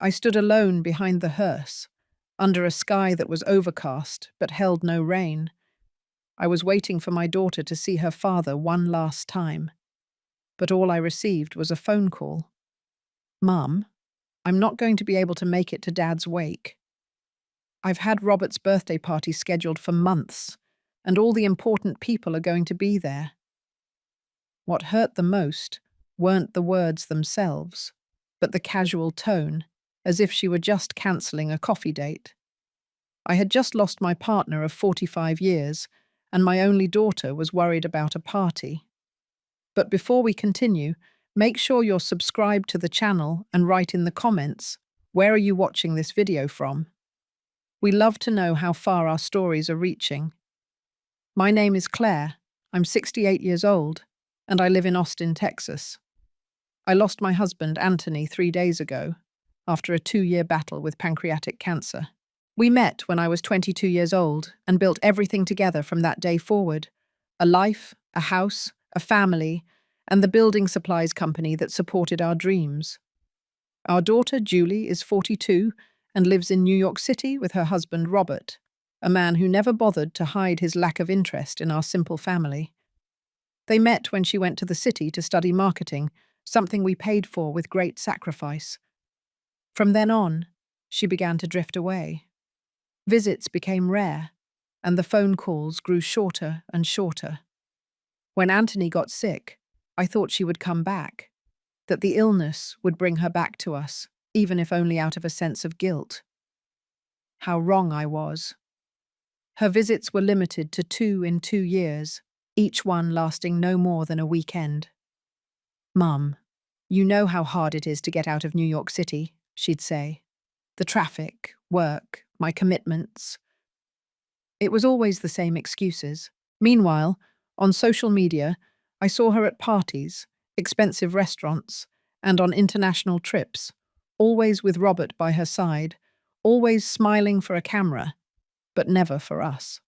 I stood alone behind the hearse, under a sky that was overcast but held no rain. I was waiting for my daughter to see her father one last time, but all I received was a phone call. "Mum, I'm not going to be able to make it to Dad's wake. I've had Robert's birthday party scheduled for months, and all the important people are going to be there." What hurt the most weren't the words themselves, but the casual tone, as if she were just cancelling a coffee date. I had just lost my partner of 45 years, and my only daughter was worried about a party. But before we continue, make sure you're subscribed to the channel and write in the comments, where are you watching this video from? We love to know how far our stories are reaching. My name is Claire, I'm 68 years old, and I live in Austin, Texas. I lost my husband, Anthony, 3 days ago, after a 2-year battle with pancreatic cancer. We met when I was 22 years old and built everything together from that day forward: a life, a house, a family, and the building supplies company that supported our dreams. Our daughter, Julie, is 42 and lives in New York City with her husband, Robert, a man who never bothered to hide his lack of interest in our simple family. They met when she went to the city to study marketing, something we paid for with great sacrifice. From then on, she began to drift away. Visits became rare, and the phone calls grew shorter and shorter. When Anthony got sick, I thought she would come back, that the illness would bring her back to us, even if only out of a sense of guilt. How wrong I was. Her visits were limited to 2 in 2 years, each one lasting no more than a weekend. "Mum, you know how hard it is to get out of New York City," she'd say. "The traffic, work, my commitments." It was always the same excuses. Meanwhile, on social media, I saw her at parties, expensive restaurants, and on international trips, always with Robert by her side, always smiling for a camera, but never for us.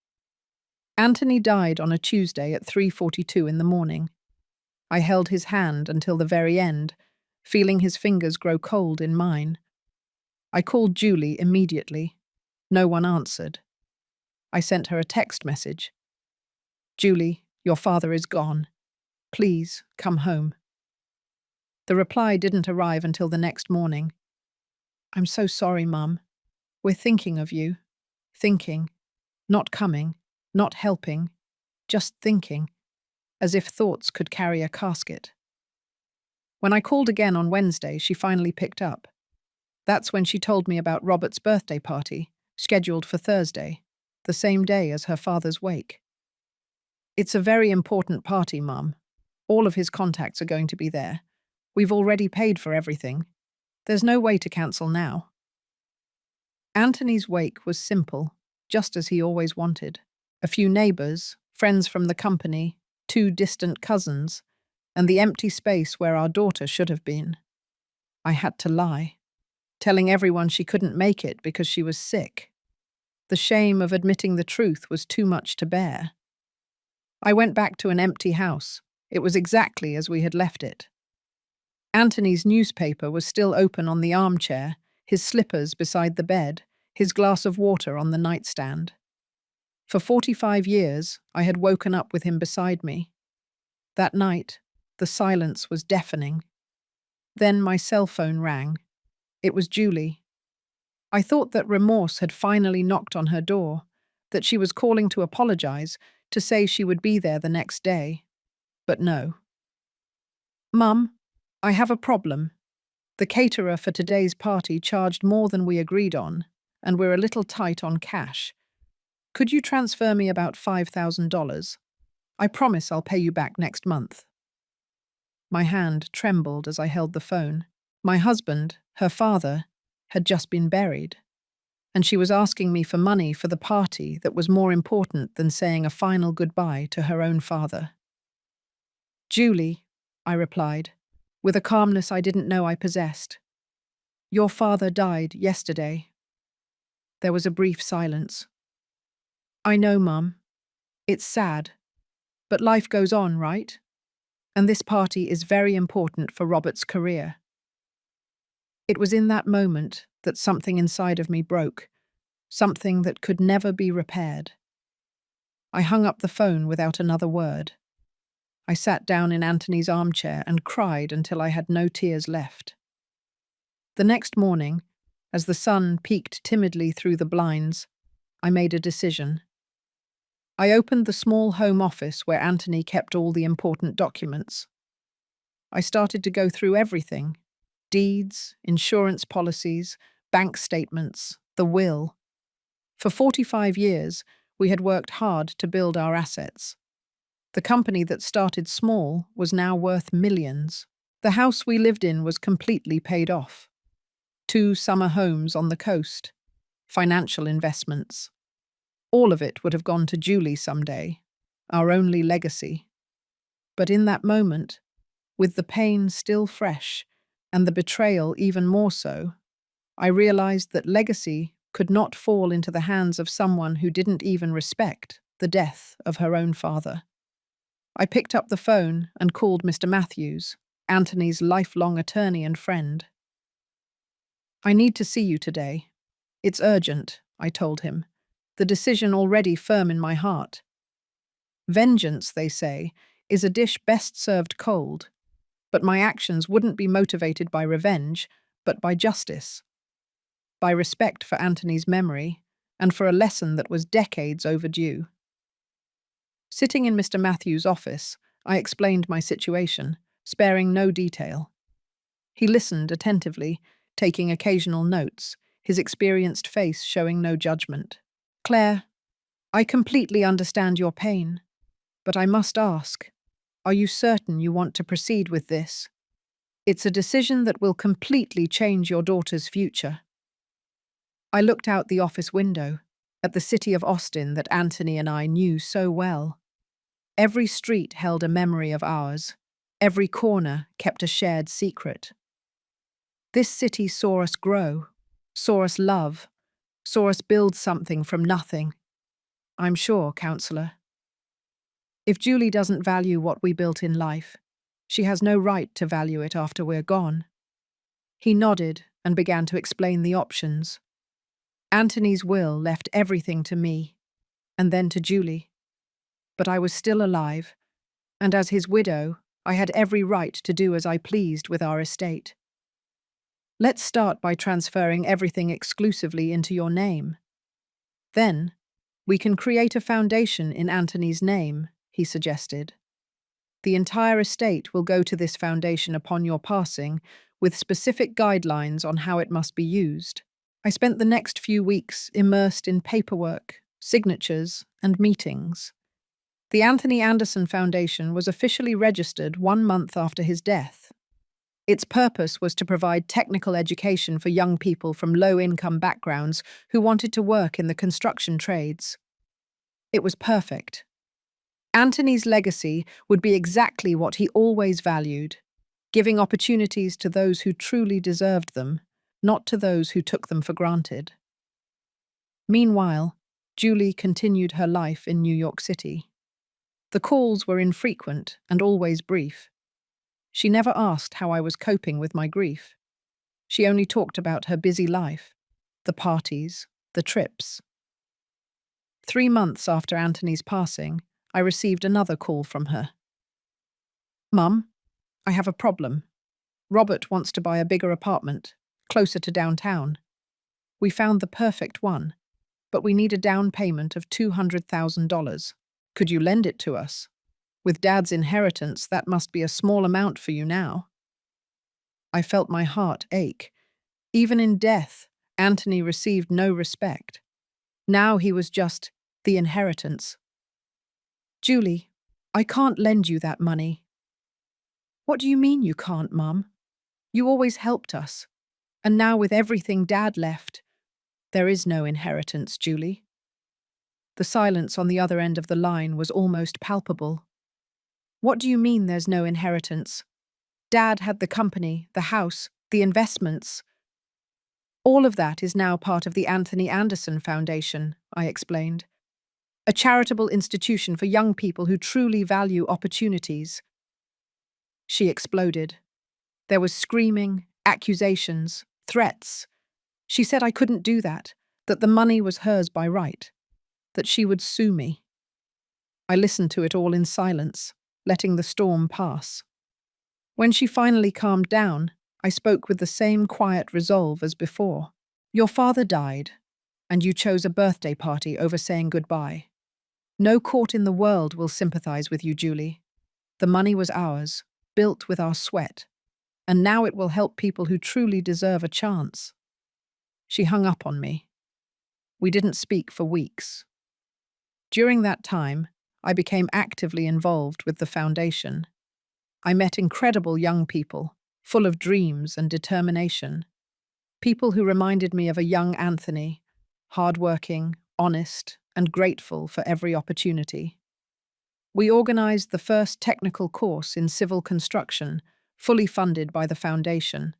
Anthony died on a Tuesday at 3:42 in the morning. I held his hand until the very end, feeling his fingers grow cold in mine. I called Julie immediately. No one answered. I sent her a text message. "Julie, your father is gone. Please, come home." The reply didn't arrive until the next morning. "I'm so sorry, Mum. We're thinking of you. Thinking. Not coming. Not helping. Just thinking. As if thoughts could carry a casket." When I called again on Wednesday, she finally picked up. That's when she told me about Robert's birthday party, scheduled for Thursday, the same day as her father's wake. "It's a very important party, Mum. All of his contacts are going to be there. We've already paid for everything. There's no way to cancel now." Anthony's wake was simple, just as he always wanted. A few neighbors, friends from the company, 2 distant cousins, and the empty space where our daughter should have been. I had to lie, telling everyone she couldn't make it because she was sick. The shame of admitting the truth was too much to bear. I went back to an empty house. It was exactly as we had left it. Anthony's newspaper was still open on the armchair, his slippers beside the bed, his glass of water on the nightstand. For 45 years, I had woken up with him beside me. That night, the silence was deafening. Then my cell phone rang. It was Julie. I thought that remorse had finally knocked on her door, that she was calling to apologize, to say she would be there the next day. But no. "Mum, I have a problem. The caterer for today's party charged more than we agreed on, and we're a little tight on cash. Could you transfer me about $5,000? I promise I'll pay you back next month." My hand trembled as I held the phone. My husband, her father, had just been buried, and she was asking me for money for the party that was more important than saying a final goodbye to her own father. "Julie," I replied, with a calmness I didn't know I possessed, "your father died yesterday." There was a brief silence. "I know, Mum. It's sad. But life goes on, right? And this party is very important for Robert's career." It was in that moment that something inside of me broke, something that could never be repaired. I hung up the phone without another word. I sat down in Anthony's armchair and cried until I had no tears left. The next morning, as the sun peeked timidly through the blinds, I made a decision. I opened the small home office where Anthony kept all the important documents. I started to go through everything: deeds, insurance policies, bank statements, the will. For 45 years, we had worked hard to build our assets. The company that started small was now worth millions. The house we lived in was completely paid off. 2 summer homes on the coast. Financial investments. All of it would have gone to Julie someday, our only legacy. But in that moment, with the pain still fresh, and the betrayal even more so, I realized that legacy could not fall into the hands of someone who didn't even respect the death of her own father. I picked up the phone and called Mr. Matthews, Anthony's lifelong attorney and friend. "I need to see you today. It's urgent," I told him, the decision already firm in my heart. Vengeance, they say, is a dish best served cold, but my actions wouldn't be motivated by revenge, but by justice, by respect for Anthony's memory, and for a lesson that was decades overdue. Sitting in Mr. Matthews' office, I explained my situation, sparing no detail. He listened attentively, taking occasional notes, his experienced face showing no judgment. "Claire, I completely understand your pain, but I must ask, are you certain you want to proceed with this? It's a decision that will completely change your daughter's future." I looked out the office window, at the city of Austin that Anthony and I knew so well. Every street held a memory of ours. Every corner kept a shared secret. This city saw us grow, saw us love, saw us build something from nothing. I'm sure, Counselor. If Julie doesn't value what we built in life, she has no right to value it after we're gone. He nodded and began to explain the options. Anthony's will left everything to me, and then to Julie. But I was still alive, and as his widow, I had every right to do as I pleased with our estate. "Let's start by transferring everything exclusively into your name. Then, we can create a foundation in Anthony's name," he suggested. "The entire estate will go to this foundation upon your passing, with specific guidelines on how it must be used." I spent the next few weeks immersed in paperwork, signatures, and meetings. The Anthony Anderson Foundation was officially registered 1 month after his death. Its purpose was to provide technical education for young people from low-income backgrounds who wanted to work in the construction trades. It was perfect. Anthony's legacy would be exactly what he always valued, giving opportunities to those who truly deserved them, not to those who took them for granted. Meanwhile, Julie continued her life in New York City. The calls were infrequent and always brief. She never asked how I was coping with my grief. She only talked about her busy life, the parties, the trips. 3 months after Anthony's passing, I received another call from her. "Mum, I have a problem. Robert wants to buy a bigger apartment, closer to downtown. We found the perfect one, but we need a down payment of $200,000. Could you lend it to us? With Dad's inheritance, that must be a small amount for you now." I felt my heart ache. Even in death, Anthony received no respect. Now he was just the inheritance. "Julie, I can't lend you that money." "What do you mean you can't, Mum? You always helped us. And now with everything Dad left, there is no inheritance, Julie." The silence on the other end of the line was almost palpable. "What do you mean there's no inheritance? Dad had the company, the house, the investments." "All of that is now part of the Anthony Anderson Foundation," I explained. "A charitable institution for young people who truly value opportunities." She exploded. There was screaming, accusations, Threats. She said I couldn't do that the money was hers by right, that she would sue me. I listened to it all in silence, letting the storm pass. When she finally calmed down, I spoke with the same quiet resolve as before. Your father died, and you chose a birthday party over saying goodbye. No court in the world will sympathize with you, Julie. The money was ours, built with our sweat, and now it will help people who truly deserve a chance. She hung up on me. We didn't speak for weeks. During that time, I became actively involved with the foundation. I met incredible young people, full of dreams and determination. People who reminded me of a young Anthony, hardworking, honest, and grateful for every opportunity. We organized the first technical course in civil construction, fully funded by the foundation.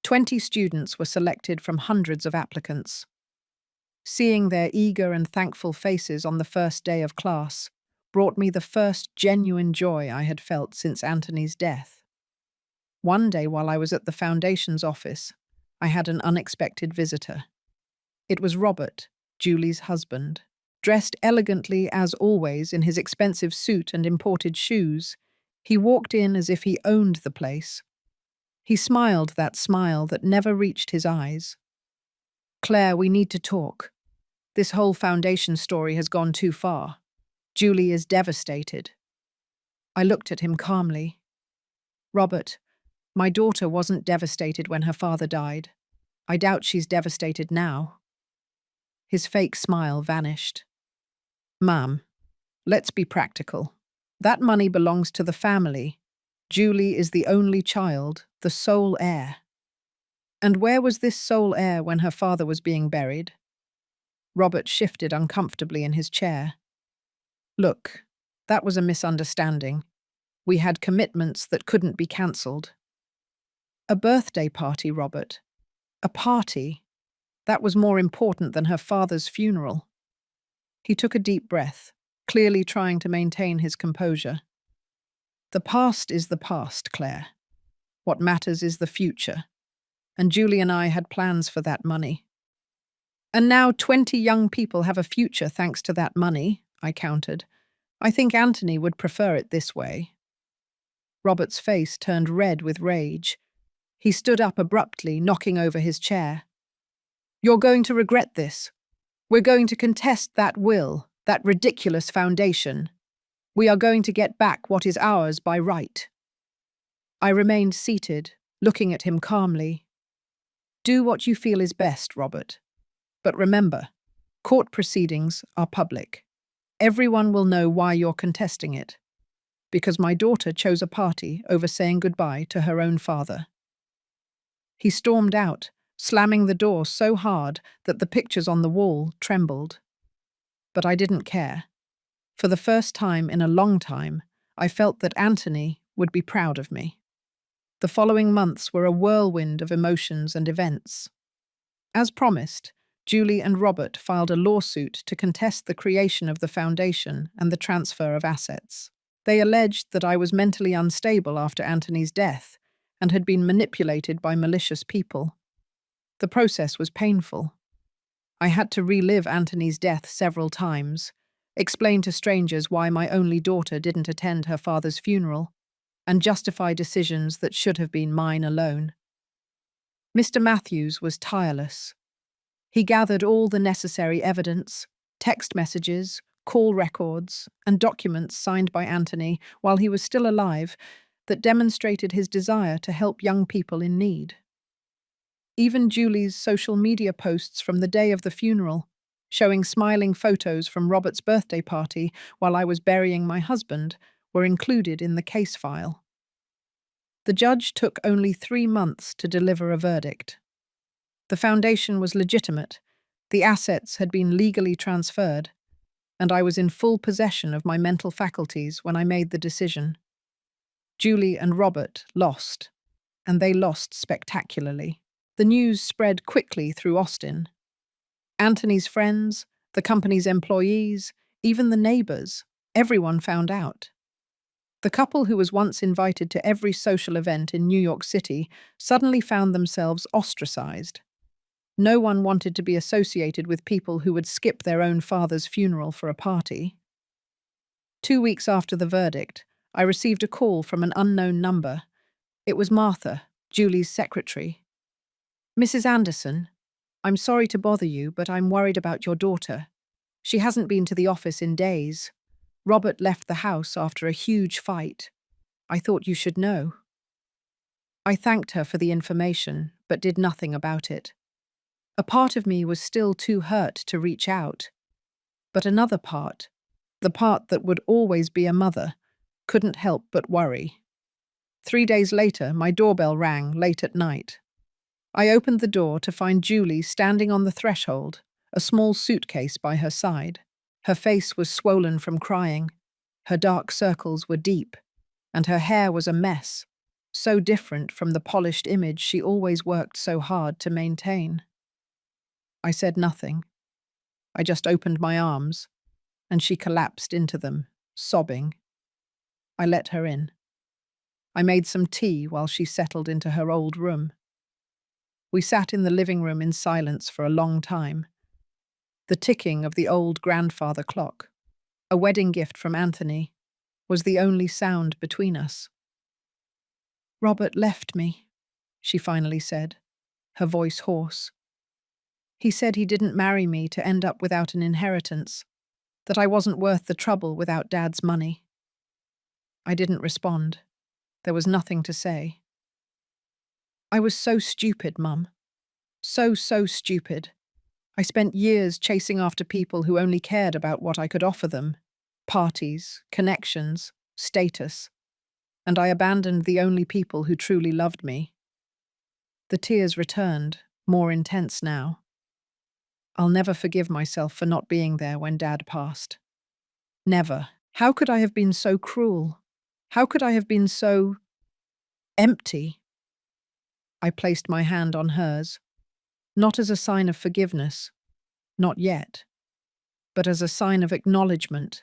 20 students were selected from hundreds of applicants. Seeing their eager and thankful faces on the first day of class brought me the first genuine joy I had felt since Anthony's death. One day while I was at the foundation's office, I had an unexpected visitor. It was Robert, Julie's husband. Dressed elegantly as always in his expensive suit and imported shoes, he walked in as if he owned the place. He smiled that smile that never reached his eyes. Claire, we need to talk. This whole foundation story has gone too far. Julie is devastated. I looked at him calmly. Robert, my daughter wasn't devastated when her father died. I doubt she's devastated now. His fake smile vanished. Ma'am, let's be practical. That money belongs to the family. Julie is the only child, the sole heir. And where was this sole heir when her father was being buried? Robert shifted uncomfortably in his chair. Look, that was a misunderstanding. We had commitments that couldn't be cancelled. A birthday party, Robert. A party. That was more important than her father's funeral. He took a deep breath, clearly trying to maintain his composure. The past is the past, Claire. What matters is the future. And Julie and I had plans for that money. And now 20 young people have a future thanks to that money, I countered. I think Anthony would prefer it this way. Robert's face turned red with rage. He stood up abruptly, knocking over his chair. You're going to regret this. We're going to contest that will, that ridiculous foundation. We are going to get back what is ours by right. I remained seated, looking at him calmly. Do what you feel is best, Robert. But remember, court proceedings are public. Everyone will know why you're contesting it. Because my daughter chose a party over saying goodbye to her own father. He stormed out, slamming the door so hard that the pictures on the wall trembled. But I didn't care. For the first time in a long time, I felt that Anthony would be proud of me. The following months were a whirlwind of emotions and events. As promised, Julie and Robert filed a lawsuit to contest the creation of the foundation and the transfer of assets. They alleged that I was mentally unstable after Anthony's death and had been manipulated by malicious people. The process was painful. I had to relive Anthony's death several times, explain to strangers why my only daughter didn't attend her father's funeral, and justify decisions that should have been mine alone. Mr. Matthews was tireless. He gathered all the necessary evidence, text messages, call records, and documents signed by Anthony while he was still alive that demonstrated his desire to help young people in need. Even Julie's social media posts from the day of the funeral, showing smiling photos from Robert's birthday party while I was burying my husband, were included in the case file. The judge took only 3 months to deliver a verdict. The foundation was legitimate, the assets had been legally transferred, and I was in full possession of my mental faculties when I made the decision. Julie and Robert lost, and they lost spectacularly. The news spread quickly through Austin. Anthony's friends, the company's employees, even the neighbors, everyone found out. The couple who was once invited to every social event in New York City suddenly found themselves ostracized. No one wanted to be associated with people who would skip their own father's funeral for a party. 2 weeks after the verdict, I received a call from an unknown number. It was Martha, Julie's secretary. "Mrs. Anderson, I'm sorry to bother you, but I'm worried about your daughter. She hasn't been to the office in days. Robert left the house after a huge fight. I thought you should know." I thanked her for the information, but did nothing about it. A part of me was still too hurt to reach out. But another part, the part that would always be a mother, couldn't help but worry. 3 days later, my doorbell rang late at night. I opened the door to find Julie standing on the threshold, a small suitcase by her side. Her face was swollen from crying. Her dark circles were deep, and her hair was a mess, so different from the polished image she always worked so hard to maintain. I said nothing. I just opened my arms, and she collapsed into them, sobbing. I let her in. I made some tea while she settled into her old room. We sat in the living room in silence for a long time. The ticking of the old grandfather clock, a wedding gift from Anthony, was the only sound between us. "Robert left me," she finally said, her voice hoarse. "He said he didn't marry me to end up without an inheritance, that I wasn't worth the trouble without Dad's money." I didn't respond. There was nothing to say. "I was so stupid, Mum. So stupid. I spent years chasing after people who only cared about what I could offer them. Parties, connections, status. And I abandoned the only people who truly loved me." The tears returned, more intense now. I'll never forgive myself for not being there when Dad passed. Never. How could I have been so cruel? How could I have been so empty? I placed my hand on hers, not as a sign of forgiveness, not yet, but as a sign of acknowledgement.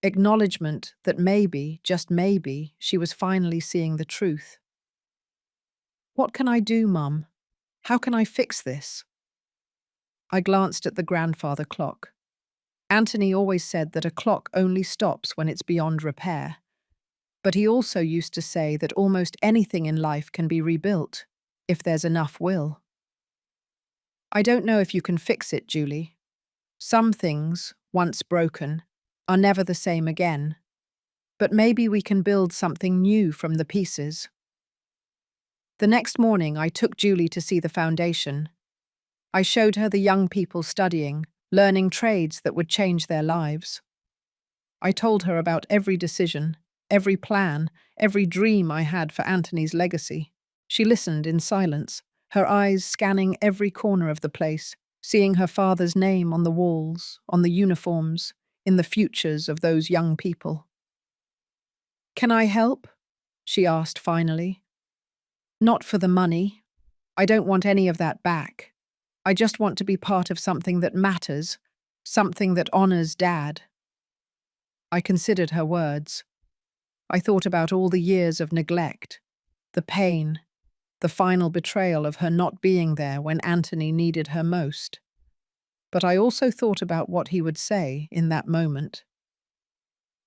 Acknowledgement that maybe, just maybe, she was finally seeing the truth. "What can I do, Mum? How can I fix this?" I glanced at the grandfather clock. Anthony always said that a clock only stops when it's beyond repair. But he also used to say that almost anything in life can be rebuilt, if there's enough will. "I don't know if you can fix it, Julie. Some things, once broken, are never the same again. But maybe we can build something new from the pieces." The next morning, I took Julie to see the foundation. I showed her the young people studying, learning trades that would change their lives. I told her about every decision, every plan, every dream I had for Anthony's legacy. She listened in silence, her eyes scanning every corner of the place, seeing her father's name on the walls, on the uniforms, in the futures of those young people. "Can I help?" she asked finally. "Not for the money. I don't want any of that back. I just want to be part of something that matters, something that honors Dad." I considered her words. I thought about all the years of neglect, the pain, the final betrayal of her not being there when Anthony needed her most. But I also thought about what he would say in that moment.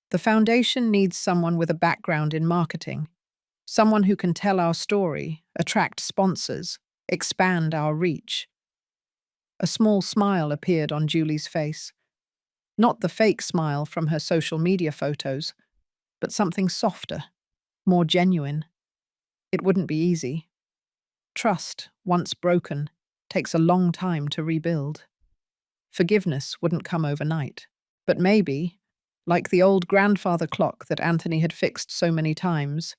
The foundation needs someone with a background in marketing, someone who can tell our story, attract sponsors, expand our reach. A small smile appeared on Julie's face. Not the fake smile from her social media photos, but something softer, more genuine. It wouldn't be easy. Trust, once broken, takes a long time to rebuild. Forgiveness wouldn't come overnight. But maybe, like the old grandfather clock that Anthony had fixed so many times,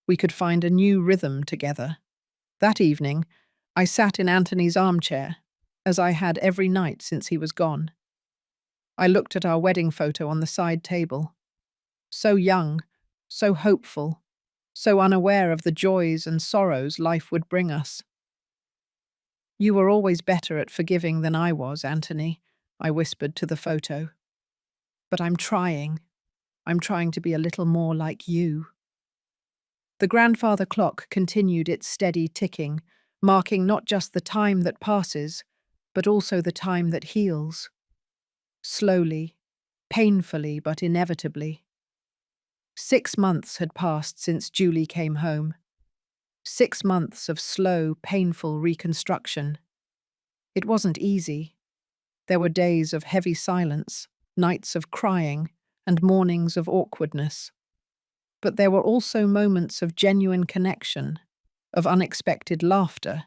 we could find a new rhythm together. That evening, I sat in Anthony's armchair, as I had every night since he was gone. I looked at our wedding photo on the side table. So young, so hopeful, so unaware of the joys and sorrows life would bring us. "You were always better at forgiving than I was, Anthony," I whispered to the photo. "But I'm trying." I'm trying to be a little more like you." The grandfather clock continued its steady ticking, marking not just the time that passes, but also the time that heals. Slowly, painfully, but inevitably. 6 months had passed since Julie came home. 6 months of slow, painful reconstruction. It wasn't easy. There were days of heavy silence, nights of crying, and mornings of awkwardness. But there were also moments of genuine connection, of unexpected laughter,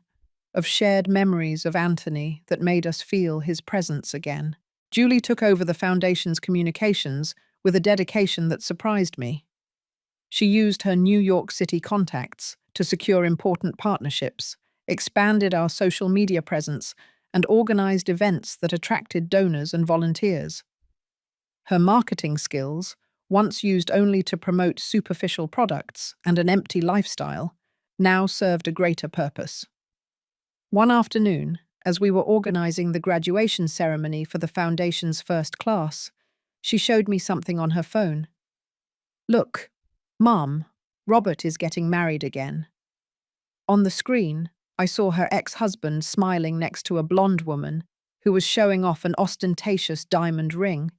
of shared memories of Anthony that made us feel his presence again. Julie took over the Foundation's communications with a dedication that surprised me. She used her New York City contacts to secure important partnerships, expanded our social media presence, and organized events that attracted donors and volunteers. Her marketing skills, once used only to promote superficial products and an empty lifestyle, now served a greater purpose. One afternoon, as we were organizing the graduation ceremony for the Foundation's first class, she showed me something on her phone. "Look, Mom, Robert is getting married again." On the screen, I saw her ex-husband smiling next to a blonde woman who was showing off an ostentatious diamond ring.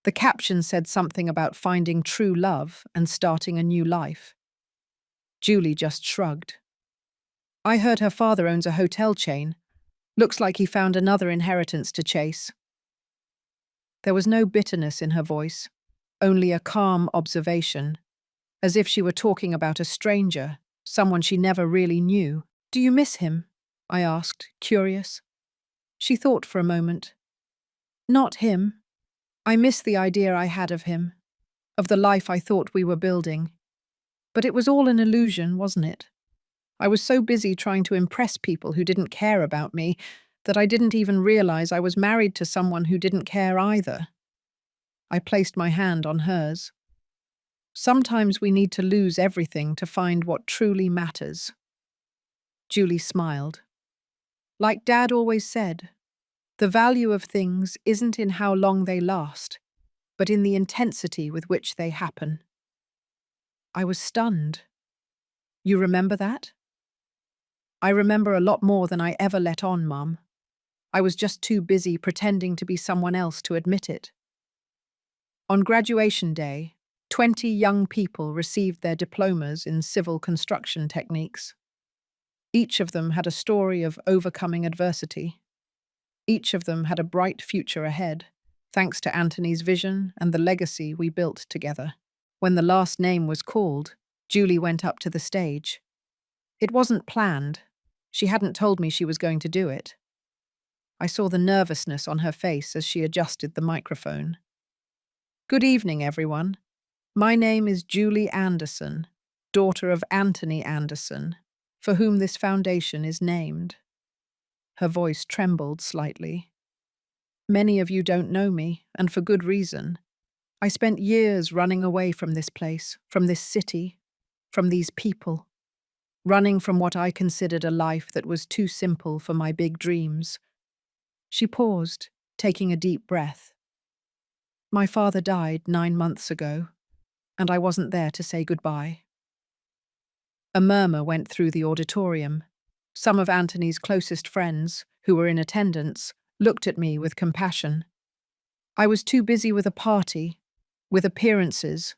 The caption said something about finding true love and starting a new life. Julie just shrugged. "I heard her father owns a hotel chain. Looks like he found another inheritance to chase." There was no bitterness in her voice, only a calm observation, as if she were talking about a stranger, someone she never really knew. "Do you miss him?" I asked, curious. She thought for a moment. "Not him. I miss the idea I had of him, of the life I thought we were building. But it was all an illusion, wasn't it? I was so busy trying to impress people who didn't care about me that I didn't even realize I was married to someone who didn't care either." I placed my hand on hers. "Sometimes we need to lose everything to find what truly matters." Julie smiled. "Like Dad always said, the value of things isn't in how long they last, but in the intensity with which they happen." I was stunned. "You remember that?" "I remember a lot more than I ever let on, Mum. I was just too busy pretending to be someone else to admit it." On graduation day, 20 young people received their diplomas in civil construction techniques. Each of them had a story of overcoming adversity. Each of them had a bright future ahead, thanks to Anthony's vision and the legacy we built together. When the last name was called, Julie went up to the stage. It wasn't planned. She hadn't told me she was going to do it. I saw the nervousness on her face as she adjusted the microphone. "Good evening, everyone. My name is Julie Anderson, daughter of Anthony Anderson, for whom this foundation is named." Her voice trembled slightly. "Many of you don't know me, and for good reason. I spent years running away from this place, from this city, from these people, running from what I considered a life that was too simple for my big dreams." She paused, taking a deep breath. "My father died 9 months ago, and I wasn't there to say goodbye." A murmur went through the auditorium. Some of Anthony's closest friends, who were in attendance, looked at me with compassion. I was too busy with a party, with appearances,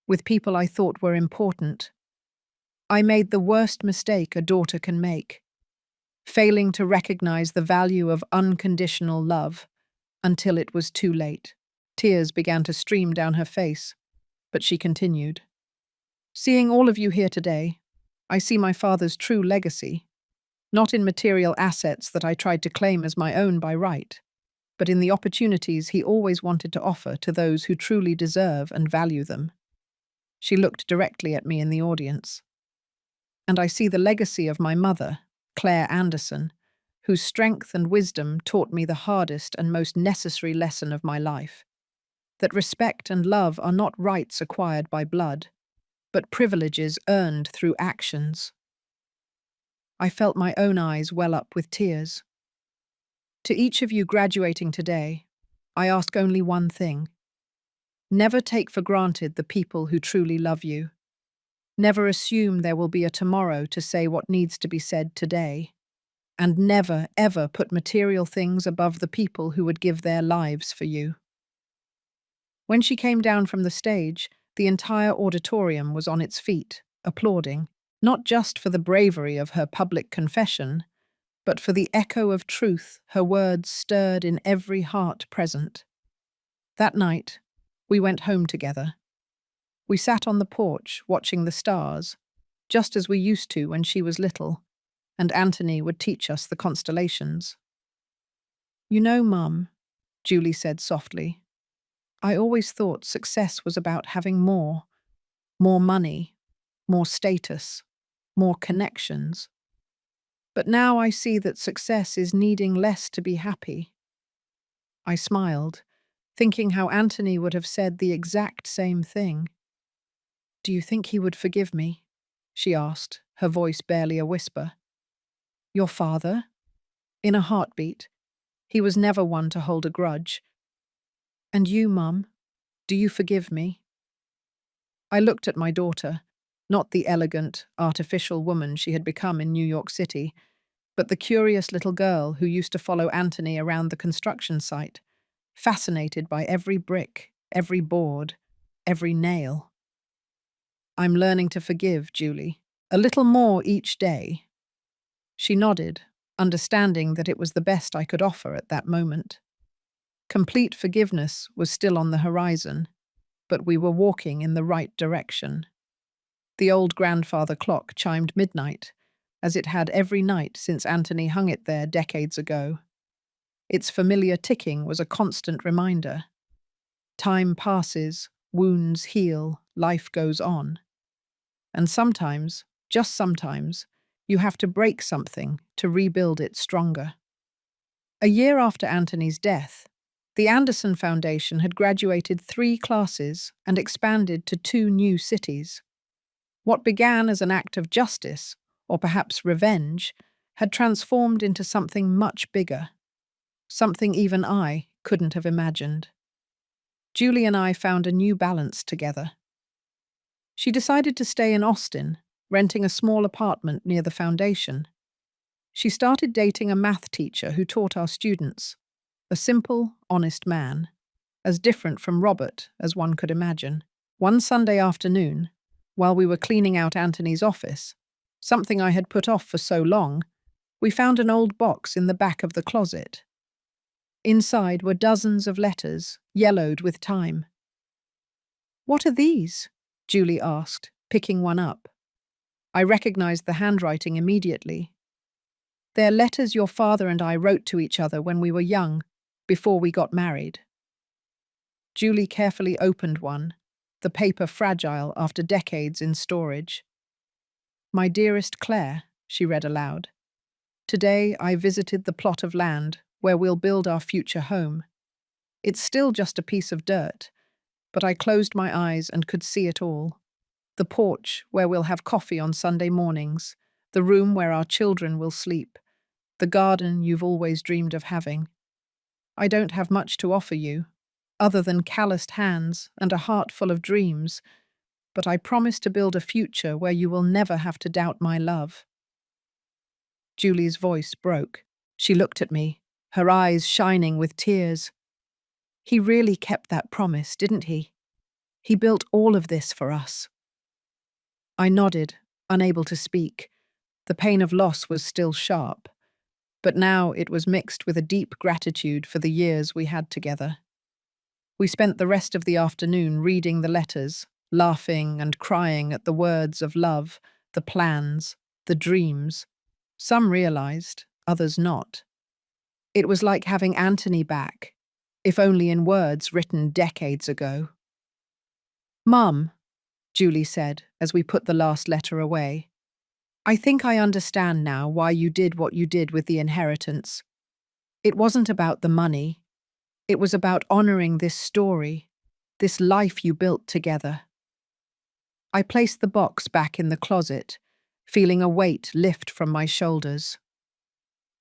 with people I thought were important. I made the worst mistake a daughter can make, failing to recognize the value of unconditional love until it was too late. Tears began to stream down her face, but she continued. "Seeing all of you here today, I see my father's true legacy, not in material assets that I tried to claim as my own by right, but in the opportunities he always wanted to offer to those who truly deserve and value them." She looked directly at me in the audience. "And I see the legacy of my mother, Claire Anderson, whose strength and wisdom taught me the hardest and most necessary lesson of my life, that respect and love are not rights acquired by blood, but privileges earned through actions." I felt my own eyes well up with tears. To each of you graduating today, I ask only one thing. Never take for granted the people who truly love you. Never assume there will be a tomorrow to say what needs to be said today. And never, ever put material things above the people who would give their lives for you. When she came down from the stage, the entire auditorium was on its feet, applauding, not just for the bravery of her public confession, but for the echo of truth her words stirred in every heart present. That night, we went home together. We sat on the porch watching the stars, just as we used to when she was little, and Anthony would teach us the constellations. "You know, Mum," Julie said softly, "I always thought success was about having more money, more status, more connections. But now I see that success is needing less to be happy." I smiled, thinking how Anthony would have said the exact same thing. "Do you think he would forgive me?" she asked, her voice barely a whisper. "Your father?" In a heartbeat. He was never one to hold a grudge. "And you, Mum, do you forgive me?" I looked at my daughter, not the elegant, artificial woman she had become in New York City, but the curious little girl who used to follow Anthony around the construction site, fascinated by every brick, every board, every nail. "I'm learning to forgive, Julie. A little more each day." She nodded, understanding that it was the best I could offer at that moment. Complete forgiveness was still on the horizon, but we were walking in the right direction. The old grandfather clock chimed midnight, as it had every night since Anthony hung it there decades ago. Its familiar ticking was a constant reminder. Time passes, wounds heal, life goes on. And sometimes, just sometimes, you have to break something to rebuild it stronger. A year after Anthony's death, the Anderson Foundation had graduated 3 classes and expanded to 2 new cities. What began as an act of justice, or perhaps revenge, had transformed into something much bigger. Something even I couldn't have imagined. Julie and I found a new balance together. She decided to stay in Austin, renting a small apartment near the foundation. She started dating a math teacher who taught our students, a simple, honest man, as different from Robert as one could imagine. One Sunday afternoon, while we were cleaning out Anthony's office, something I had put off for so long, we found an old box in the back of the closet. Inside were dozens of letters, yellowed with time. "What are these?" Julie asked, picking one up. I recognized the handwriting immediately. "They're letters your father and I wrote to each other when we were young, before we got married." Julie carefully opened one, the paper fragile after decades in storage. "My dearest Claire," she read aloud. "Today I visited the plot of land where we'll build our future home. It's still just a piece of dirt, but I closed my eyes and could see it all. The porch where we'll have coffee on Sunday mornings, the room where our children will sleep, the garden you've always dreamed of having. I don't have much to offer you, other than calloused hands and a heart full of dreams, but I promise to build a future where you will never have to doubt my love." Julie's voice broke. She looked at me, her eyes shining with tears. "He really kept that promise, didn't he? He built all of this for us." I nodded, unable to speak. The pain of loss was still sharp, but now it was mixed with a deep gratitude for the years we had together. We spent the rest of the afternoon reading the letters, laughing and crying at the words of love, the plans, the dreams. Some realized, others not. It was like having Anthony back, if only in words written decades ago. "Mum," Julie said as we put the last letter away, "I think I understand now why you did what you did with the inheritance. It wasn't about the money. It was about honoring this story, this life you built together." I placed the box back in the closet, feeling a weight lift from my shoulders.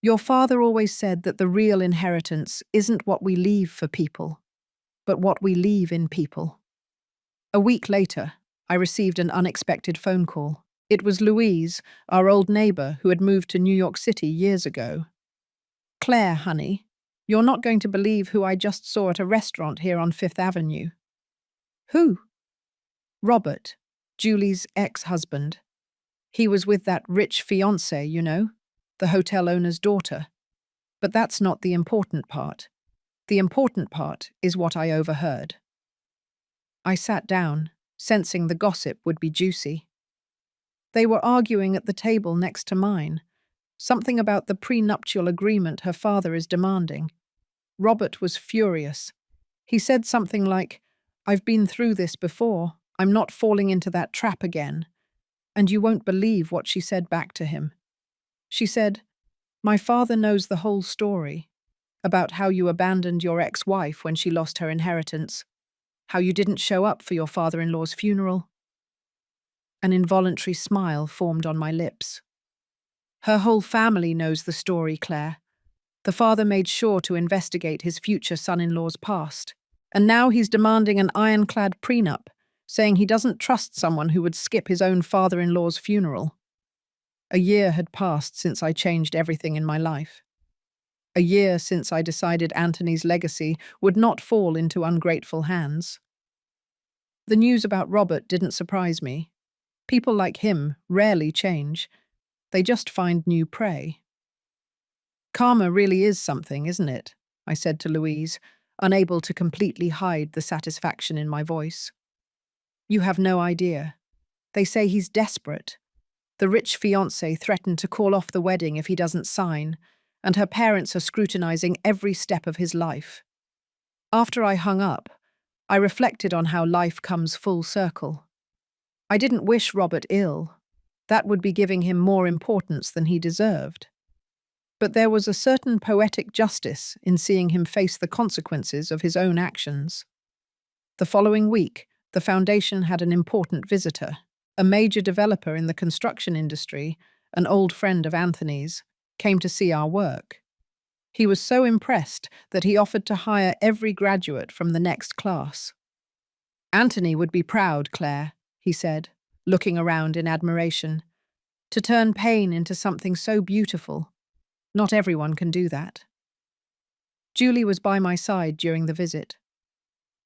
"Your father always said that the real inheritance isn't what we leave for people, but what we leave in people." A week later, I received an unexpected phone call. It was Louise, our old neighbor who had moved to New York City years ago. "Claire, honey, you're not going to believe who I just saw at a restaurant here on Fifth Avenue." "Who?" "Robert, Julie's ex-husband. He was with that rich fiancée, you know, the hotel owner's daughter. But that's not the important part. The important part is what I overheard." I sat down, sensing the gossip would be juicy. They were arguing at the table next to mine, something about the prenuptial agreement her father is demanding. Robert was furious. He said something like, "I've been through this before. I'm not falling into that trap again." And you won't believe what she said back to him. She said, "My father knows the whole story about how you abandoned your ex-wife when she lost her inheritance, how you didn't show up for your father-in-law's funeral." An involuntary smile formed on my lips. "Her whole family knows the story, Claire. The father made sure to investigate his future son-in-law's past, and now he's demanding an ironclad prenup, saying he doesn't trust someone who would skip his own father-in-law's funeral." A year had passed since I changed everything in my life. A year since I decided Anthony's legacy would not fall into ungrateful hands. The news about Robert didn't surprise me. People like him rarely change. They just find new prey. "Karma really is something, isn't it?" I said to Louise, unable to completely hide the satisfaction in my voice. "You have no idea. They say he's desperate. The rich fiancé threatened to call off the wedding if he doesn't sign, and her parents are scrutinizing every step of his life." After I hung up, I reflected on how life comes full circle. I didn't wish Robert ill. That would be giving him more importance than he deserved. But there was a certain poetic justice in seeing him face the consequences of his own actions. The following week, the foundation had an important visitor. A major developer in the construction industry, an old friend of Anthony's, came to see our work. He was so impressed that he offered to hire every graduate from the next class. "Anthony would be proud, Claire," he said, looking around in admiration. "To turn pain into something so beautiful. Not everyone can do that." Julie was by my side during the visit.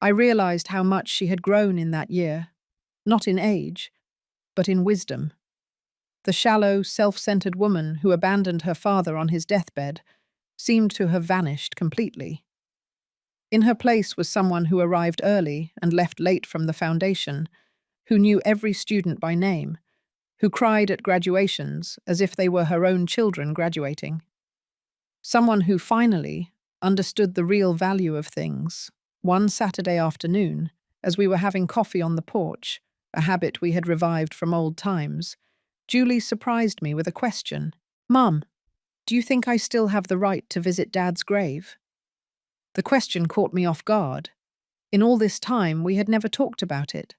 I realized how much she had grown in that year, not in age, but in wisdom. The shallow, self-centered woman who abandoned her father on his deathbed seemed to have vanished completely. In her place was someone who arrived early and left late from the foundation, who knew every student by name, who cried at graduations as if they were her own children graduating. Someone who finally understood the real value of things. One Saturday afternoon, as we were having coffee on the porch, a habit we had revived from old times, Julie surprised me with a question. "Mum, do you think I still have the right to visit Dad's grave?" The question caught me off guard. In all this time, we had never talked about it.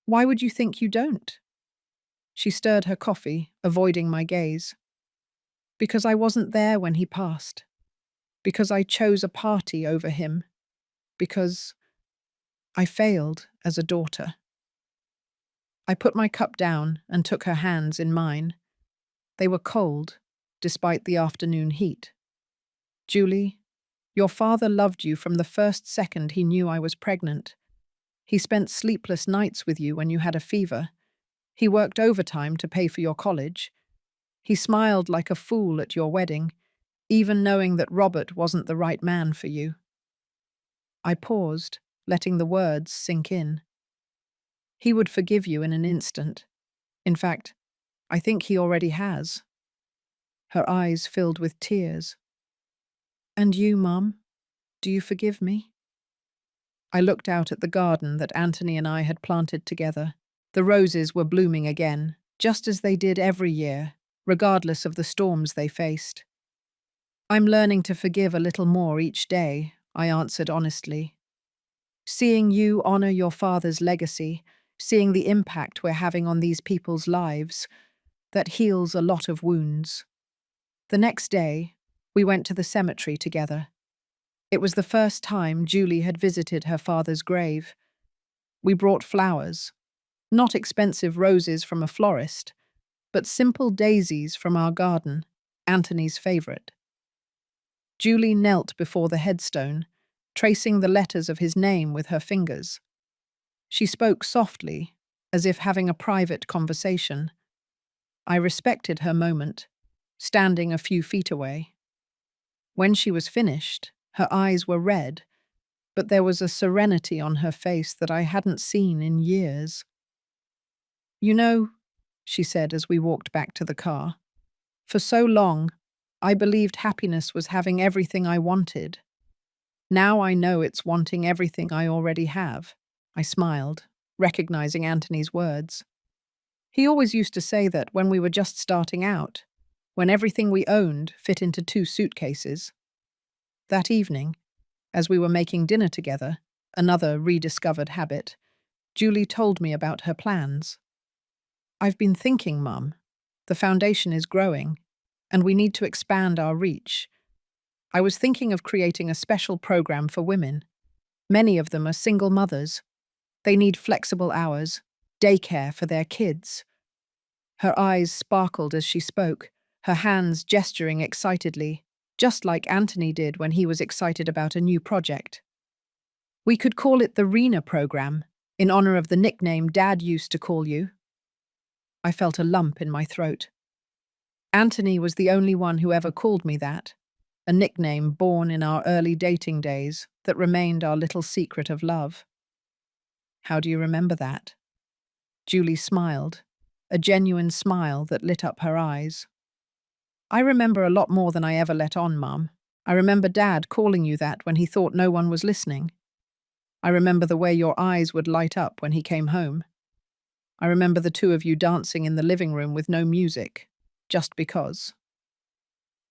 "Why would you think you don't?" She stirred her coffee, avoiding my gaze. "Because I wasn't there when he passed. Because I chose a party over him. Because I failed as a daughter." I put my cup down and took her hands in mine. They were cold, despite the afternoon heat. "Julie, your father loved you from the first second he knew I was pregnant. He spent sleepless nights with you when you had a fever. He worked overtime to pay for your college. He smiled like a fool at your wedding, even knowing that Robert wasn't the right man for you." I paused, letting the words sink in. "He would forgive you in an instant. In fact, I think he already has." Her eyes filled with tears. "And you, Mum? Do you forgive me?" I looked out at the garden that Anthony and I had planted together. The roses were blooming again, just as they did every year, regardless of the storms they faced. "I'm learning to forgive a little more each day," I answered honestly. "Seeing you honor your father's legacy, seeing the impact we're having on these people's lives, that heals a lot of wounds." The next day, we went to the cemetery together. It was the first time Julie had visited her father's grave. We brought flowers, not expensive roses from a florist, but simple daisies from our garden, Anthony's favorite. Julie knelt before the headstone, tracing the letters of his name with her fingers. She spoke softly, as if having a private conversation. I respected her moment, standing a few feet away. When she was finished, her eyes were red, but there was a serenity on her face that I hadn't seen in years. "You know," she said as we walked back to the car, "for so long, I believed happiness was having everything I wanted. Now I know it's wanting everything I already have." I smiled, recognizing Anthony's words. He always used to say that when we were just starting out, when everything we owned fit into 2 suitcases. That evening, as we were making dinner together, another rediscovered habit, Julie told me about her plans. "I've been thinking, Mum. The foundation is growing, and we need to expand our reach. I was thinking of creating a special program for women. Many of them are single mothers. They need flexible hours, daycare for their kids." Her eyes sparkled as she spoke, her hands gesturing excitedly, just like Anthony did when he was excited about a new project. "We could call it the Rena program, in honor of the nickname Dad used to call you." I felt a lump in my throat. Anthony was the only one who ever called me that, a nickname born in our early dating days that remained our little secret of love. "How do you remember that?" Julie smiled, a genuine smile that lit up her eyes. "I remember a lot more than I ever let on, Mum. I remember Dad calling you that when he thought no one was listening. I remember the way your eyes would light up when he came home. I remember the 2 of you dancing in the living room with no music, just because."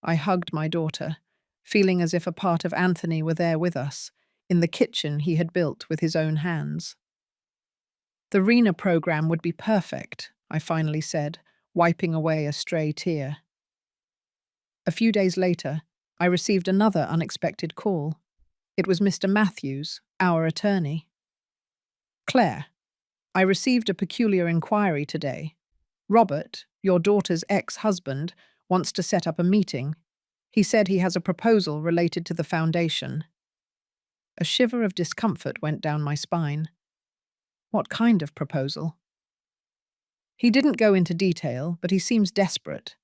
I hugged my daughter, feeling as if a part of Anthony were there with us, in the kitchen he had built with his own hands. "The Rena program would be perfect," I finally said, wiping away a stray tear. A few days later, I received another unexpected call. It was Mr. Matthews, our attorney. "Claire, I received a peculiar inquiry today. Robert, your daughter's ex-husband, wants to set up a meeting. He said he has a proposal related to the foundation." A shiver of discomfort went down my spine. What kind of proposal? He didn't go into detail, but he seems desperate.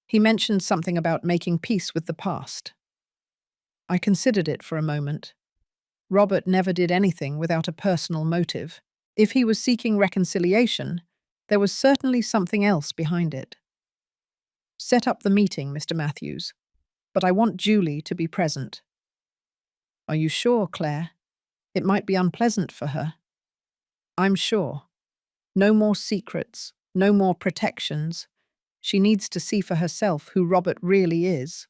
He mentioned something about making peace with the past. I considered it for a moment. Robert never did anything without a personal motive. If he was seeking reconciliation, there was certainly something else behind it. "Set up the meeting, Mr. Matthews, but I want Julie to be present." "Are you sure, Claire? It might be unpleasant for her." "I'm sure. No more secrets, no more protections. She needs to see for herself who Robert really is."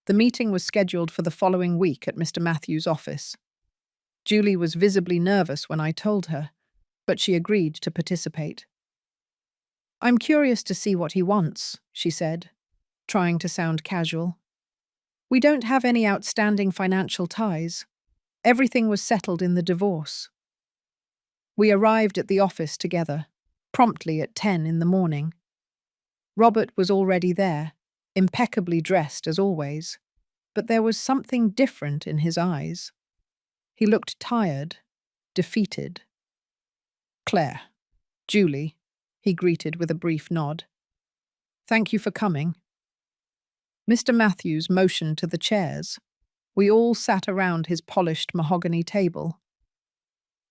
The meeting was scheduled for the following week at Mr. Matthews' office. Julie was visibly nervous when I told her, but she agreed to participate. "I'm curious to see what he wants," she said, trying to sound casual. "We don't have any outstanding financial ties. Everything was settled in the divorce." We arrived at the office together, promptly at 10 in the morning. Robert was already there, impeccably dressed as always, but there was something different in his eyes. He looked tired, defeated. "Claire, Julie," he greeted with a brief nod. "Thank you for coming." Mr. Matthews motioned to the chairs. We all sat around his polished mahogany table.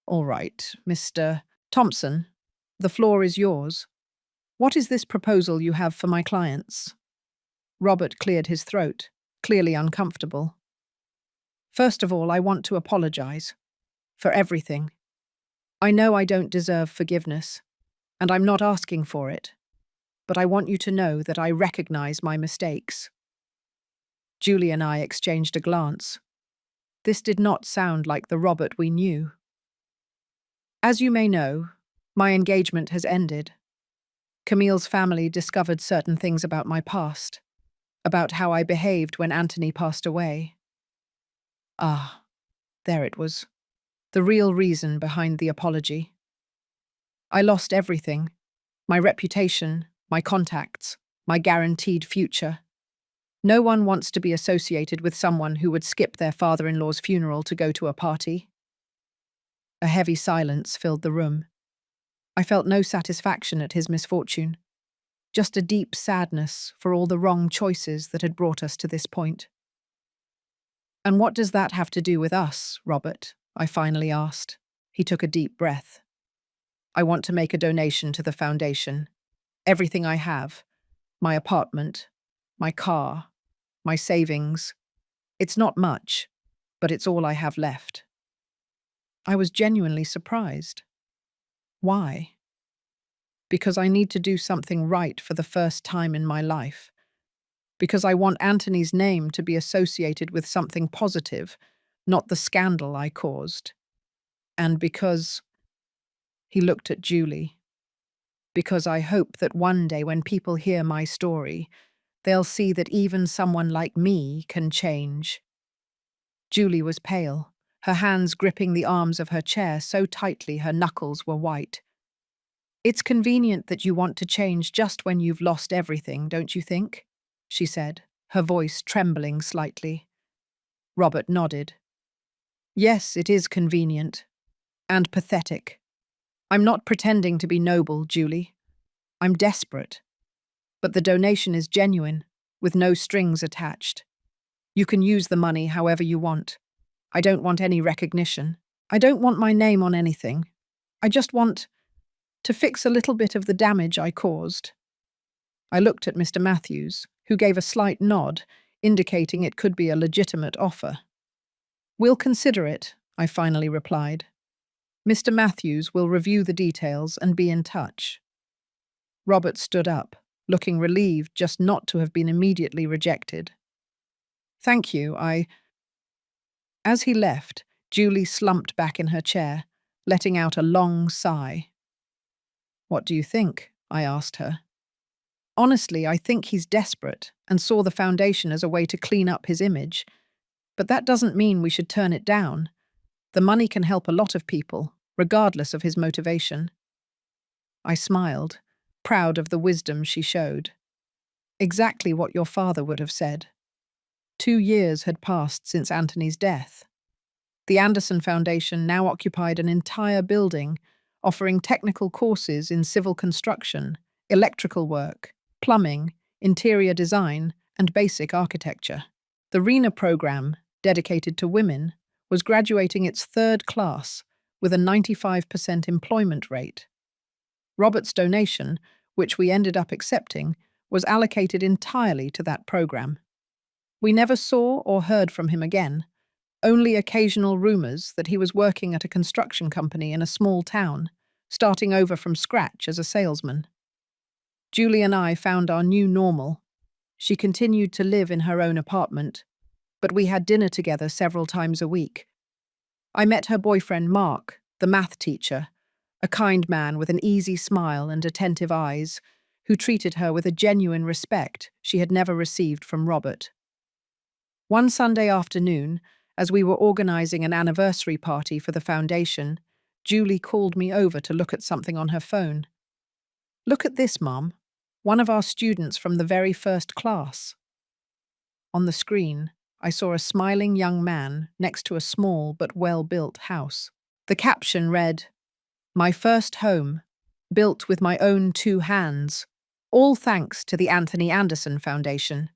"All right, Mr. Thompson, the floor is yours. What is this proposal you have for my clients?" Robert cleared his throat, clearly uncomfortable. "First of all, I want to apologize for everything. I know I don't deserve forgiveness, and I'm not asking for it, but I want you to know that I recognize my mistakes." Julie and I exchanged a glance. This did not sound like the Robert we knew. "As you may know, my engagement has ended. Camille's family discovered certain things about my past, about how I behaved when Anthony passed away." Ah, there it was. the real reason behind the apology. I lost everything: my reputation, my contacts, my guaranteed future. No one wants to be associated with someone who would skip their father-in-law's funeral to go to a party. A heavy silence filled the room. I felt no satisfaction at his misfortune, just a deep sadness for all the wrong choices that had brought us to this point. "And what does that have to do with us, Robert?" I finally asked. He took a deep breath. "I want to make a donation to the foundation. Everything I have, my apartment, my car, my savings. It's not much, but it's all I have left." I was genuinely surprised. Why? Because I need to do something right for the first time in my life. Because I want Anthony's name to be associated with something positive, not the scandal I caused. And because he looked at Julie. Because I hope that one day when people hear my story, they'll see that even someone like me can change. Julie was pale, her hands gripping the arms of her chair so tightly her knuckles were white. "It's convenient that you want to change just when you've lost everything, don't you think?" she said, her voice trembling slightly. Robert nodded. "Yes, it is convenient. And pathetic. I'm not pretending to be noble, Julie. I'm desperate. But the donation is genuine, with no strings attached. You can use the money however you want. I don't want any recognition. I don't want my name on anything. I just want to fix a little bit of the damage I caused." I looked at Mr. Matthews, who gave a slight nod, indicating it could be a legitimate offer. "We'll consider it," I finally replied. "Mr. Matthews will review the details and be in touch." Robert stood up, looking relieved just not to have been immediately rejected. "Thank you, As he left, Julie slumped back in her chair, letting out a long sigh. "What do you think?" I asked her. "Honestly, I think he's desperate and saw the foundation as a way to clean up his image. But that doesn't mean we should turn it down. The money can help a lot of people, regardless of his motivation." I smiled, proud of the wisdom she showed. Exactly what your father would have said. 2 years had passed since Anthony's death. The Anderson Foundation now occupied an entire building, offering technical courses in civil construction, electrical work, plumbing, interior design, and basic architecture. The RENA program, dedicated to women, was graduating its 3rd class with a 95% employment rate. Robert's donation, which we ended up accepting, was allocated entirely to that program. We never saw or heard from him again, only occasional rumors that he was working at a construction company in a small town, starting over from scratch as a salesman. Julie and I found our new normal. She continued to live in her own apartment, but we had dinner together several times a week. I met her boyfriend Mark, the math teacher, a kind man with an easy smile and attentive eyes, who treated her with a genuine respect she had never received from Robert. One Sunday afternoon, as we were organizing an anniversary party for the foundation, Julie called me over to look at something on her phone. "Look at this, Mom. One of our students from the very first class." On the screen, I saw a smiling young man next to a small but well-built house. The caption read, "My first home, built with my own 2 hands, all thanks to the Anthony Anderson Foundation."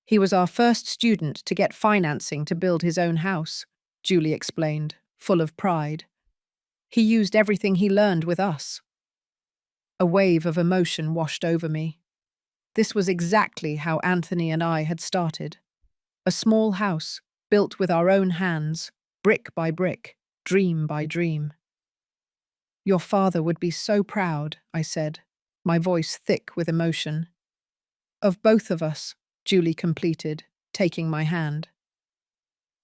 "He was our first student to get financing to build his own house," Julie explained, full of pride. "He used everything he learned with us." A wave of emotion washed over me. This was exactly how Anthony and I had started. A small house, built with our own hands, brick by brick, dream by dream. "Your father would be so proud," I said, my voice thick with emotion. "Of both of us," Julie completed, taking my hand.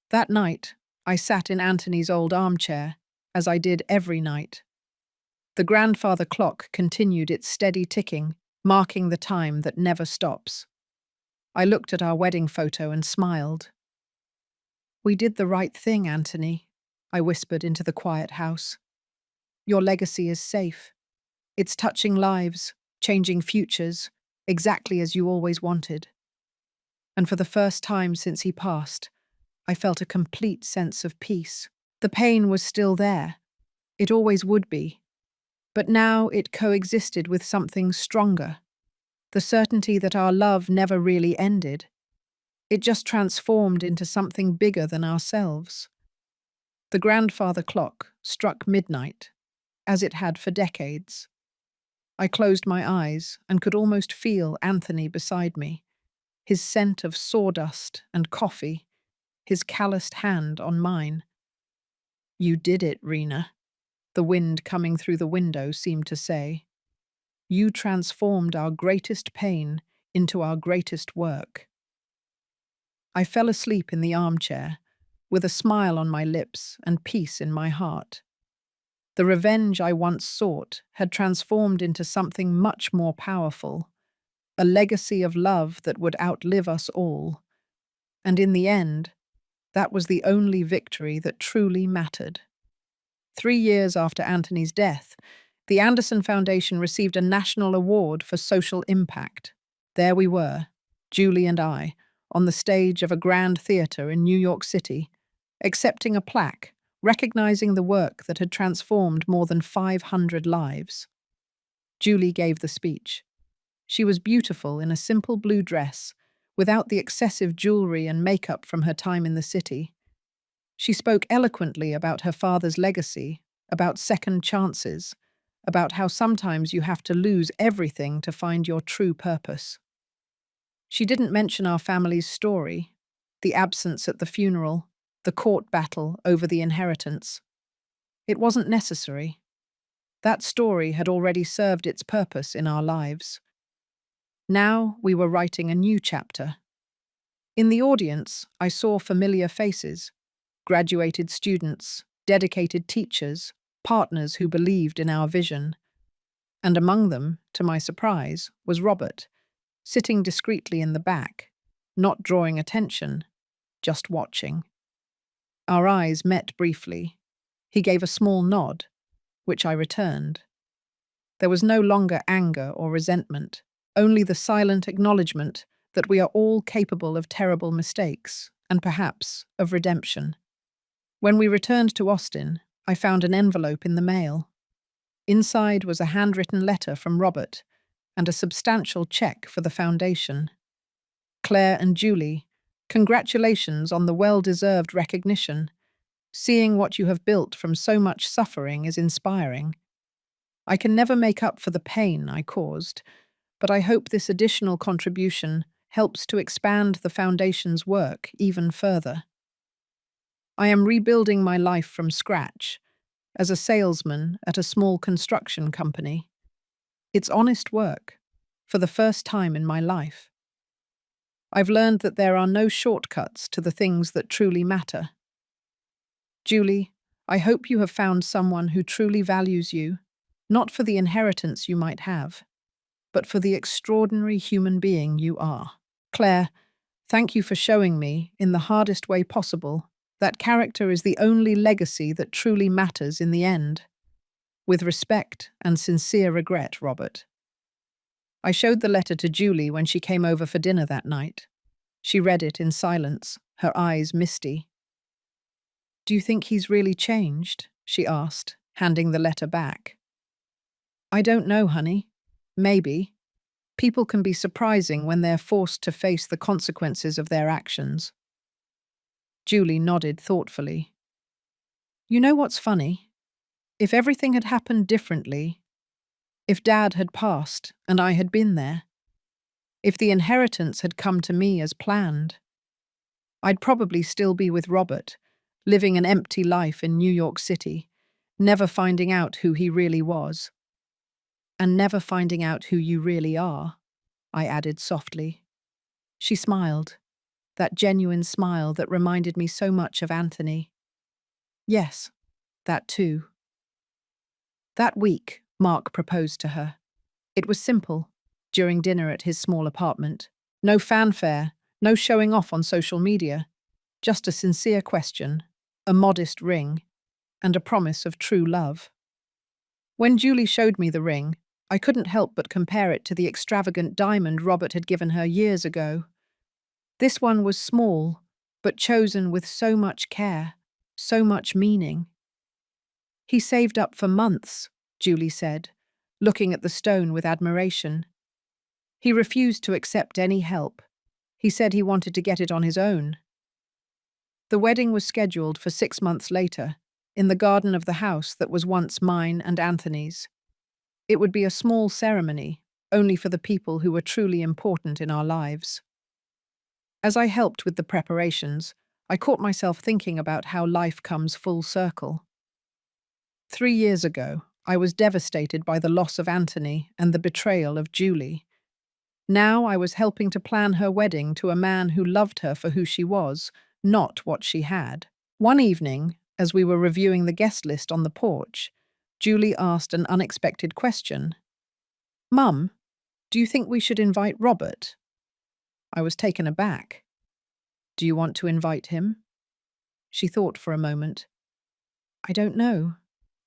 That night, I sat in Anthony's old armchair, as I did every night. The grandfather clock continued its steady ticking, marking the time that never stops. I looked at our wedding photo and smiled. "We did the right thing, Anthony," I whispered into the quiet house. Your legacy is safe. It's touching lives, changing futures, exactly as you always wanted. And for the first time since he passed, I felt a complete sense of peace. The pain was still there. It always would be. But now it coexisted with something stronger. The certainty that our love never really ended. It just transformed into something bigger than ourselves. The grandfather clock struck midnight, as it had for decades. I closed my eyes and could almost feel Anthony beside me, his scent of sawdust and coffee, his calloused hand on mine. You did it, Rena, the wind coming through the window seemed to say. You transformed our greatest pain into our greatest work. I fell asleep in the armchair, with a smile on my lips and peace in my heart. The revenge I once sought had transformed into something much more powerful, a legacy of love that would outlive us all. And in the end, that was the only victory that truly mattered. 3 years after Anthony's death, the Anderson Foundation received a national award for social impact. There we were, Julie and I, on the stage of a grand theater in New York City, accepting a plaque recognizing the work that had transformed more than 500 lives. Julie gave the speech. She was beautiful in a simple blue dress, without the excessive jewelry and makeup from her time in the city. She spoke eloquently about her father's legacy, about second chances, about how sometimes you have to lose everything to find your true purpose. She didn't mention our family's story, the absence at the funeral, the court battle over the inheritance. It wasn't necessary. That story had already served its purpose in our lives. Now we were writing a new chapter. In the audience, I saw familiar faces, graduated students, dedicated teachers, partners who believed in our vision. And among them, to my surprise, was Robert, sitting discreetly in the back, not drawing attention, just watching. Our eyes met briefly. He gave a small nod, which I returned. There was no longer anger or resentment, only the silent acknowledgement that we are all capable of terrible mistakes, and perhaps of redemption. When we returned to Austin, I found an envelope in the mail. Inside was a handwritten letter from Robert and a substantial check for the foundation. Claire and Julie, congratulations on the well-deserved recognition. Seeing what you have built from so much suffering is inspiring. I can never make up for the pain I caused, but I hope this additional contribution helps to expand the foundation's work even further. I am rebuilding my life from scratch, as a salesman at a small construction company. It's honest work, for the first time in my life. I've learned that there are no shortcuts to the things that truly matter. Julie, I hope you have found someone who truly values you, not for the inheritance you might have, but for the extraordinary human being you are. Claire, thank you for showing me, in the hardest way possible, that character is the only legacy that truly matters in the end. With respect and sincere regret, Robert. I showed the letter to Julie when she came over for dinner that night. She read it in silence, her eyes misty. Do you think he's really changed? She asked, handing the letter back. I don't know, honey. Maybe. People can be surprising when they're forced to face the consequences of their actions. Julie nodded thoughtfully. You know what's funny? If everything had happened differently, if Dad had passed and I had been there, if the inheritance had come to me as planned, I'd probably still be with Robert, living an empty life in New York City, never finding out who he really was. And never finding out who you really are, I added softly. She smiled, that genuine smile that reminded me so much of Anthony. Yes, that too. That week, Mark proposed to her. It was simple, during dinner at his small apartment. No fanfare, no showing off on social media, just a sincere question, a modest ring, and a promise of true love. When Julie showed me the ring, I couldn't help but compare it to the extravagant diamond Robert had given her years ago. This one was small, but chosen with so much care, so much meaning. He saved up for months, Julie said, looking at the stone with admiration. He refused to accept any help. He said he wanted to get it on his own. The wedding was scheduled for 6 months later, in the garden of the house that was once mine and Anthony's. It would be a small ceremony, only for the people who were truly important in our lives. As I helped with the preparations, I caught myself thinking about how life comes full circle. 3 years ago, I was devastated by the loss of Anthony and the betrayal of Julie. Now I was helping to plan her wedding to a man who loved her for who she was, not what she had. One evening, as we were reviewing the guest list on the porch, Julie asked an unexpected question. "Mum, do you think we should invite Robert?" I was taken aback. "Do you want to invite him?" She thought for a moment. "I don't know.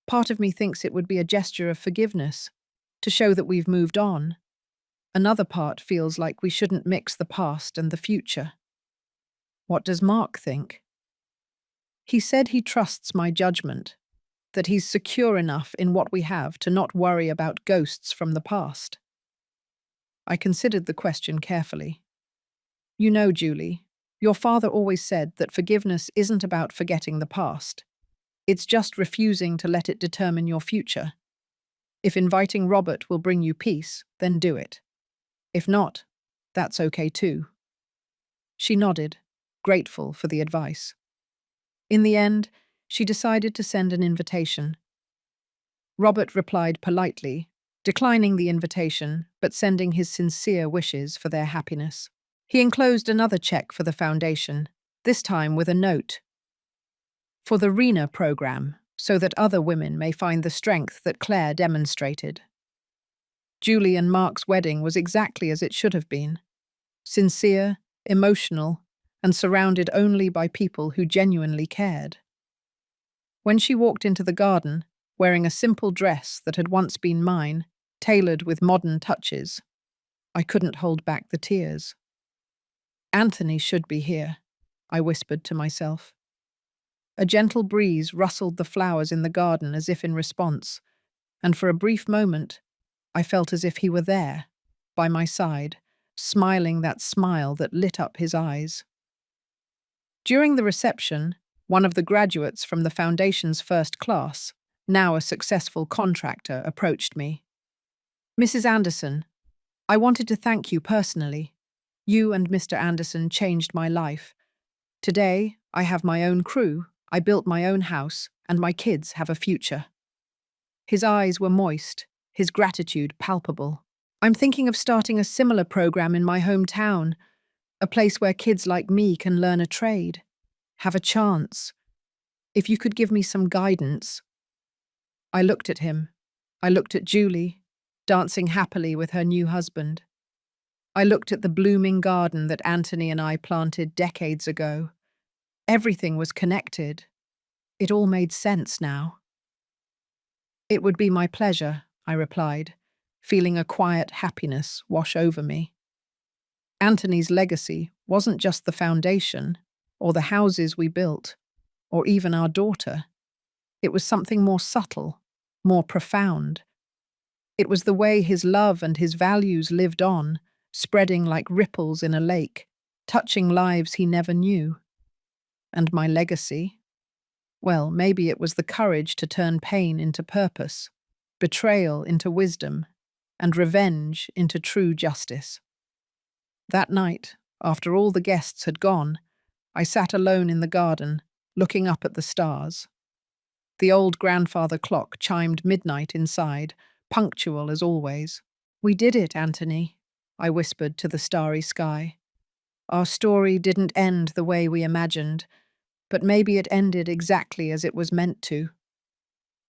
Part of me thinks it would be a gesture of forgiveness, to show that we've moved on. Another part feels like we shouldn't mix the past and the future." "What does Mark think?" "He said he trusts my judgment, that he's secure enough in what we have to not worry about ghosts from the past." I considered the question carefully. "You know, Julie, your father always said that forgiveness isn't about forgetting the past. It's just refusing to let it determine your future. If inviting Robert will bring you peace, then do it. If not, that's okay too." She nodded, grateful for the advice. In the end, she decided to send an invitation. Robert replied politely, declining the invitation but sending his sincere wishes for their happiness. He enclosed another check for the foundation, this time with a note. "For the RENA program, so that other women may find the strength that Claire demonstrated." Julie and Mark's wedding was exactly as it should have been. Sincere, emotional, and surrounded only by people who genuinely cared. When she walked into the garden, wearing a simple dress that had once been mine, tailored with modern touches, I couldn't hold back the tears. "Anthony should be here," I whispered to myself. A gentle breeze rustled the flowers in the garden as if in response, and for a brief moment, I felt as if he were there, by my side, smiling that smile that lit up his eyes. During the reception, one of the graduates from the Foundation's first class, now a successful contractor, approached me. "Mrs. Anderson, I wanted to thank you personally. You and Mr. Anderson changed my life. Today, I have my own crew, I built my own house, and my kids have a future." His eyes were moist, his gratitude palpable. "I'm thinking of starting a similar program in my hometown, a place where kids like me can learn a trade, have a chance. If you could give me some guidance." I looked at him. I looked at Julie, dancing happily with her new husband. I looked at the blooming garden that Anthony and I planted decades ago. Everything was connected. It all made sense now. "It would be my pleasure," I replied, feeling a quiet happiness wash over me. Anthony's legacy wasn't just the foundation, or the houses we built, or even our daughter. It was something more subtle, more profound. It was the way his love and his values lived on, spreading like ripples in a lake, touching lives he never knew. And my legacy? Well, maybe it was the courage to turn pain into purpose, betrayal into wisdom, and revenge into true justice. That night, after all the guests had gone, I sat alone in the garden, looking up at the stars. The old grandfather clock chimed midnight inside, punctual as always. "We did it, Anthony," I whispered to the starry sky. "Our story didn't end the way we imagined, but maybe it ended exactly as it was meant to."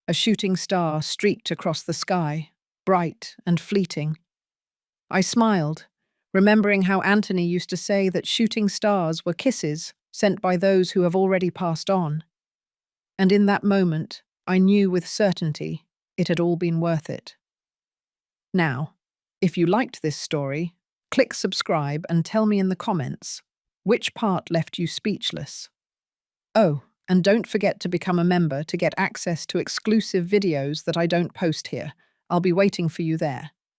A shooting star streaked across the sky, bright and fleeting. I smiled, remembering how Anthony used to say that shooting stars were kisses sent by those who have already passed on. And in that moment, I knew with certainty it had all been worth it. Now, if you liked this story, click subscribe and tell me in the comments which part left you speechless. Oh, and don't forget to become a member to get access to exclusive videos that I don't post here. I'll be waiting for you there.